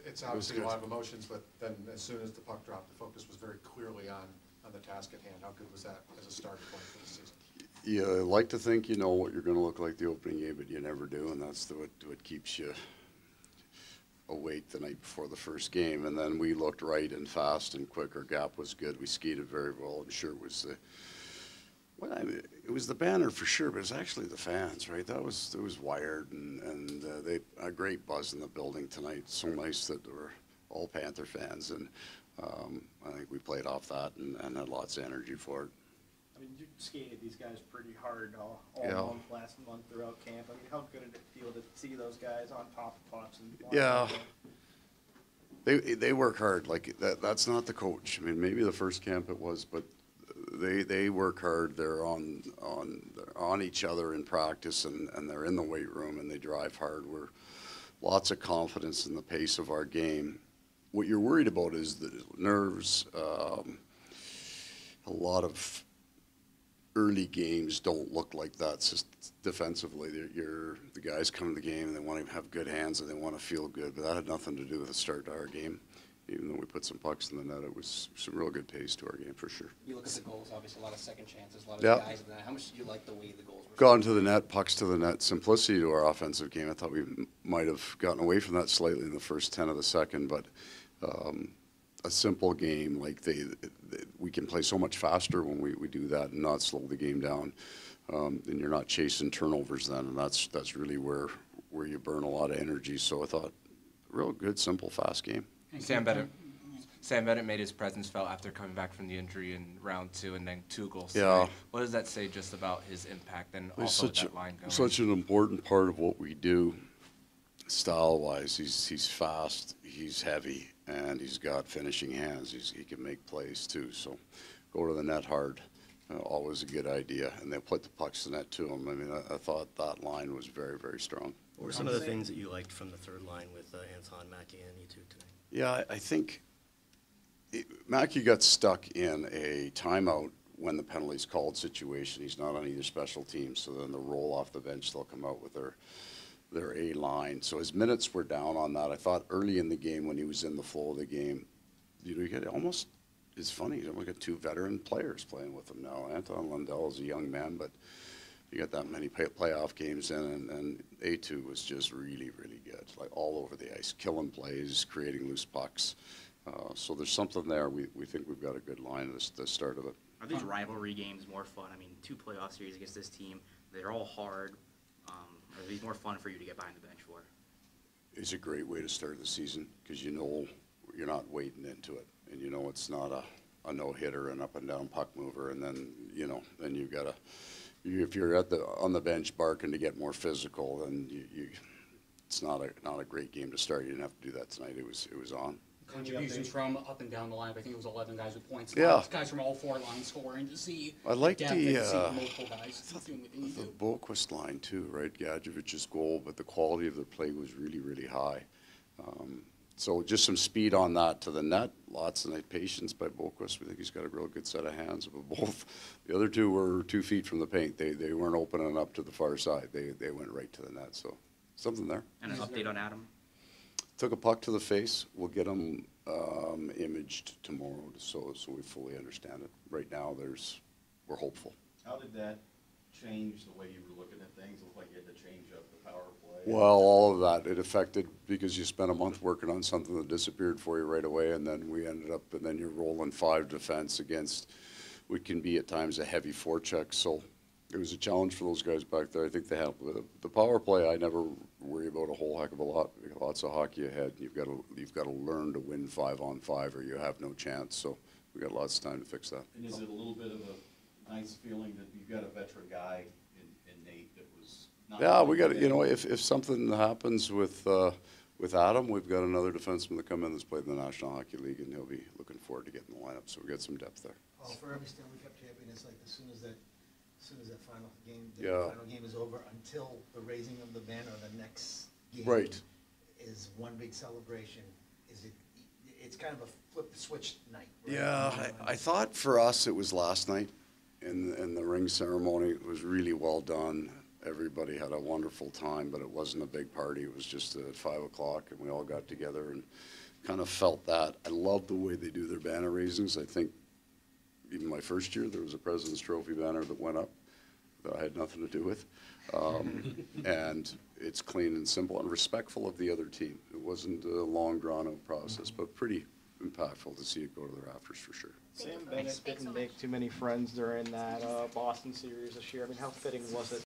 It's obviously a lot of emotions, but then as soon as the puck dropped, the focus was very clearly on the task at hand. How good was that as a starting point for the season? You like to think you know what you're going to look like the opening game, but you never do, and that's what keeps you awake the night before the first game. And then we looked right and fast and quick. Our gap was good. We skated very well. I'm sure it was it was the banner for sure, but it was actually the fans, right? It was wired, and they a great buzz in the building tonight. So nice that there were all Panther fans, and I think we played off that and had lots of energy for it. I mean, you skated these guys pretty hard all month, last month throughout camp. I mean, how good did it feel to see those guys on top of pucks? And yeah, they work hard. Like that's not the coach. I mean, maybe the first camp it was, but they work hard. They're on each other in practice, and they're in the weight room, and they drive hard. We're lots of confidence in the pace of our game. What you're worried about is the nerves. A lot of early games don't look like that. It's just defensively, the guys come to the game and they want to have good hands and they want to feel good, but that had nothing to do with the start to our game. Even though we put some pucks in the net, it was some real good pace to our game for sure. You look at the goals, obviously a lot of second chances, a lot of guys in that. How much do you like the way the goals were? Gone to the net, pucks to the net, simplicity to our offensive game. I thought we might have gotten away from that slightly in the first 10 of the second, but a simple game, like we can play so much faster when we do that and not slow the game down. And you're not chasing turnovers then, and that's really where you burn a lot of energy. So I thought, real good, simple, fast game. Sam Bennett made his presence felt after coming back from the injury in round 2 and then 2 goals. Yeah. Tonight. What does that say just about his impact and also that line going? Such an important part of what we do, style-wise. He's fast, he's heavy, and he's got finishing hands. He can make plays too. So go to the net hard, always a good idea. And they put the pucks in the net to him. I mean, I thought that line was very, very strong. What were some of the things that you liked from the third line with Anton, Mackey, and you two tonight? Yeah, I think Mackey got stuck in a timeout when the penalties called situation. He's not on either special team, so then the roll off the bench, they'll come out with their A line. So his minutes were down on that. I thought early in the game when he was in the flow of the game, you get almost, it's funny, we got 2 veteran players playing with him now. Anton Lundell is a young man, but you got that many playoff games in, and A2 was just really, really good, like all over the ice, killing plays, creating loose pucks. So there's something there. We think we've got a good line at the start of it. Are these rivalry games more fun? I mean, 2 playoff series against this team, they're all hard. Are these more fun for you to get behind the bench for? It's a great way to start the season because you know you're not wading into it, and you know it's not a no-hitter, an up-and-down puck mover, and then then you've got to. If you're on the bench barking to get more physical, then it's not a great game to start. You didn't have to do that tonight. It was on. Contributions from up and down the line. I think it was 11 guys with points. Yeah. Guys from all 4 lines scoring to see. I like the multiple guys doing what they need to do. The Boquist line too, right? Gadjevic's goal, but the quality of their play was really, really high. So just some speed on that to the net. Lots of patience by Boquist. We think he's got a real good set of hands. But both the other 2 were 2 feet from the paint. They weren't opening up to the far side. They went right to the net. So something there. And an update on Adam? Took a puck to the face. We'll get him imaged tomorrow, so we fully understand it. Right now, we're hopeful. How did that change the way you were looking at things? It looked like you had to change up the power play. Well, all of that, it affected because you spent a month working on something that disappeared for you right away, and then we ended up, and then you're rolling 5 defense against what can be at times a heavy forecheck. So it was a challenge for those guys back there. I think they have the power play. I never worry about a whole heck of a lot. We got lots of hockey ahead. You've got to learn to win 5-on-5, or you have no chance. So we got lots of time to fix that. And is it a little bit of a nice feeling that you've got a veteran guy in Nate that was not? Yeah, we got if something happens with Adam, we've got another defenseman that come in that's played in the National Hockey League, and he'll be looking forward to getting the lineup. So we got some depth there. Well, for every Stanley Cup champion, it's like as soon as that final game, final game is over, until the raising of the banner, the next game is one big celebration. It's kind of a flip the switch night. Right? Yeah, I thought for us it was last night in the ring ceremony. It was really well done. everybody had a wonderful time, but it wasn't a big party. It was just at 5 o'clock, and we all got together and kind of felt that. I love the way they do their banner raisings. I think even my first year, there was a President's Trophy banner that went up that I had nothing to do with. And it's clean and simple and respectful of the other team. It wasn't a long, drawn-out process, but pretty impactful to see it go to the rafters for sure. Sam Bennett didn't make too many friends during that Boston series this year. I mean, how fitting was it